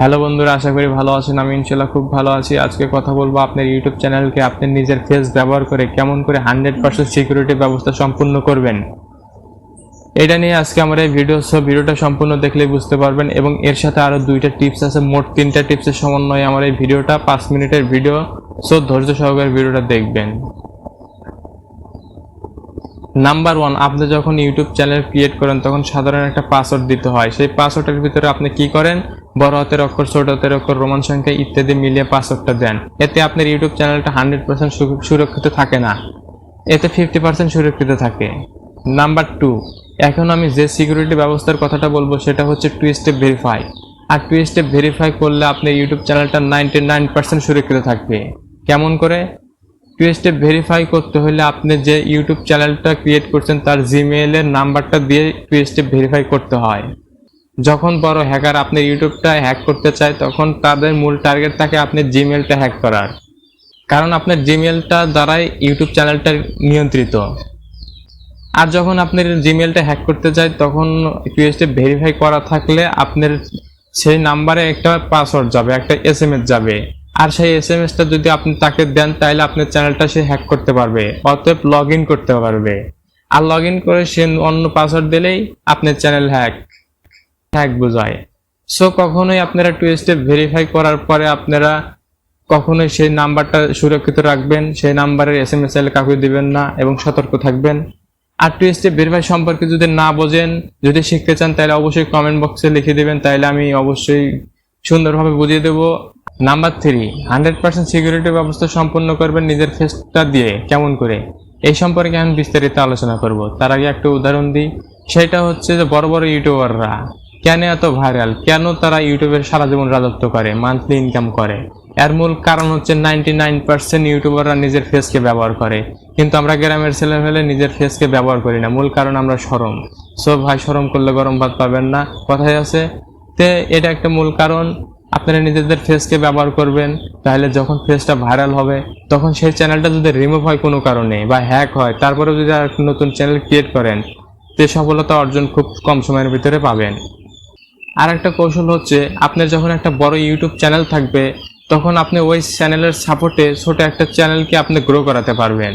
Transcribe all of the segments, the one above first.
Hello বন্ধুরা, আশা করি ভালো আছেন। আমি ইনশাল্লাহ খুব ভালো আছি। আজকে কথা বলবো আপনার ইউটিউব চ্যানেলকে আপনি নিজের ফেস ব্যবহার করে কেমন করে 100% সিকিউরিটি ব্যবস্থা সম্পূর্ণ করবেন, এটা নিয়ে আজকে আমার এই ভিডিওটা সম্পূর্ণ দেখলেই বুঝতে পারবেন। এবং এর সাথে আরো দুইটা টিপস আছে, মোট 3টা টিপসের সমন্বয়ে আমার এই ভিডিওটা 5 মিনিটের ভিডিও। ধৈর্য সহকারে ভিডিওটা দেখবেন। নাম্বার 1, আপনি যখন ইউটিউব চ্যানেল ক্রিয়েট করেন তখন সাধারণ একটা পাসওয়ার্ড দিতে হয়। সেই পাসওয়ার্ডের ভিতরে আপনি কি করেন, বড় হাতের অক্ষর, ছোট হাতের অক্ষর, রোমান সংখ্যা ইত্যাদি মিলিয়ে পাসওয়ার্ডটা দেন। এতে আপনার ইউটিউব চ্যানেলটা 100% সুরক্ষিত থাকে না, এতে 50% সুরক্ষিত থাকে। নাম্বার 2, এখন আমি যে সিকিউরিটি ব্যবস্থার কথাটা বলবো সেটা হচ্ছে 2 স্টেপ ভেরিফাই। আর 2 স্টেপ ভেরিফাই করলে আপনার ইউটিউব চ্যানেলটা 99% সুরক্ষিত থাকবে। কেমন করে? 2 স্টেপ ভেরিফাই করতে হলে আপনি যে ইউটিউব চ্যানেলটা ক্রিয়েট করছেন তার জিমেইলের নাম্বারটা দিয়ে 2 স্টেপ ভেরিফাই করতে হয়। যখন বড় হ্যাকার আপনার ইউটিউবটা হ্যাক করতে চায় তখন তাদের মূল টার্গেট থাকে আপনার জিমেইলটা হ্যাক করার, কারণ আপনার জিমেইলটা দ্বারাই ইউটিউব চ্যানেলটা নিয়ন্ত্রিত। আর যখন আপনার জিমেইলটা হ্যাক করতে চায় তখন 2 স্টেপ ভেরিফাই করা থাকলে আপনার সেই নাম্বারে একটা পাসওয়ার্ড যাবে, একটা এসএমএস যাবে। আর সেই এসএমএসটা যদি আপনি তাকে দেন তাহলে আপনার চ্যানেলটা সে হ্যাক করতে পারবে, অতএব লগ ইন করতে পারবে। আর লগ ইন করে সে অন্য পাসওয়ার্ড দিলেই আপনার চ্যানেল হ্যাক বোঝায়। কখনোই আপনারা 2 স্টেপ ভেরিফাই করার পরে আপনারা কখনোই সেই নাম্বারটা সুরক্ষিত রাখবেন, সেই নাম্বারের এসএমএস চাইলে কাউকে দিবেন না এবং সতর্ক থাকবেন। আর 2 স্টেপ ভেরিফাই সম্পর্কে যদি না বোঝেন, যদি শিখতে চান তাহলে অবশ্যই কমেন্ট বক্সে লিখে দেবেন, তাহলে আমি অবশ্যই সুন্দরভাবে বুঝিয়ে দেবো। নাম্বার 3, 100% সিকিউরিটি ব্যবস্থা সম্পন্ন করবেন নিজের ফেসটা দিয়ে। কেমন করে, এই সম্পর্কে আমি বিস্তারিত আলোচনা করব। তার আগে একটা উদাহরণ দিই, সেটা হচ্ছে যে বড় বড় ইউটিউবাররা কেন এত ভাইরাল, কেন তারা ইউটিউবের সারা জীবন রাজত্ব করে, মান্থলি ইনকাম করে? এর মূল কারণ হচ্ছে 99% ইউটিউবাররা নিজের ফেসকে ব্যবহার করে, কিন্তু আমরা গ্রামের ছেলেমেলে নিজের ফেসকে ব্যবহার করি না। মূল কারণ আমরা শরম। ভাই, শরম করলে গরম ভাত পাবেন না, কথাই আছে। এটা একটা মূল কারণ। আপনারা নিজেদের ফেসকে ব্যবহার করবেন, তাহলে যখন ফেসটা ভাইরাল হবে তখন সেই চ্যানেলটা যদি রিমুভ হয় কোনো কারণে বা হ্যাক হয়, তারপরেও যদি আর নতুন চ্যানেল ক্রিয়েট করেন, তে সফলতা অর্জন খুব কম সময়ের ভিতরে পাবেন। আর একটা কৌশল হচ্ছে, আপনার যখন একটা বড় ইউটিউব চ্যানেল থাকবে তখন আপনি ওই চ্যানেলের সাপোর্টে ছোট একটা চ্যানেলকে আপনি গ্রো করাতে পারবেন।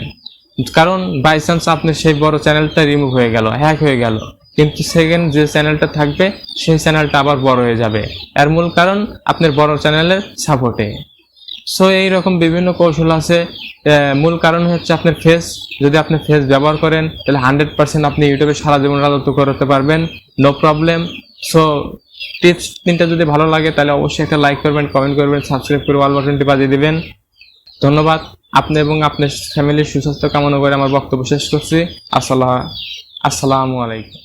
কারণ বাই চান্স আপনার সেই বড় চ্যানেলটা রিমুভ হয়ে গেল, হ্যাক হয়ে গেল, কিন্তু সেকেন্ড যে চ্যানেলটা থাকবে সেই চ্যানেলটা আবার বড় হয়ে যাবে। এর মূল কারণ আপনার বড় চ্যানেলের সাপোর্টে। এইরকম বিভিন্ন কৌশল আছে। মূল কারণ হচ্ছে আপনার ফেস। যদি আপনি ফেস ব্যবহার করেন তাহলে 100% আপনি ইউটিউবে সারা জীবন রাজত্ব করতে পারবেন, নো প্রবলেম। টিপস 3টা যদি ভালো লাগে তাহলে অবশ্যই একটা লাইক করবেন, কমেন্ট করবেন, সাবস্ক্রাইব করে অল বাটনটি বাজিয়ে দিবেন। ধন্যবাদ। আপনি এবং আপনার ফ্যামিলির সুস্বাস্থ্য কামনা করে আমার বক্তব্য শেষ করছি। আসসালামু আলাইকুম।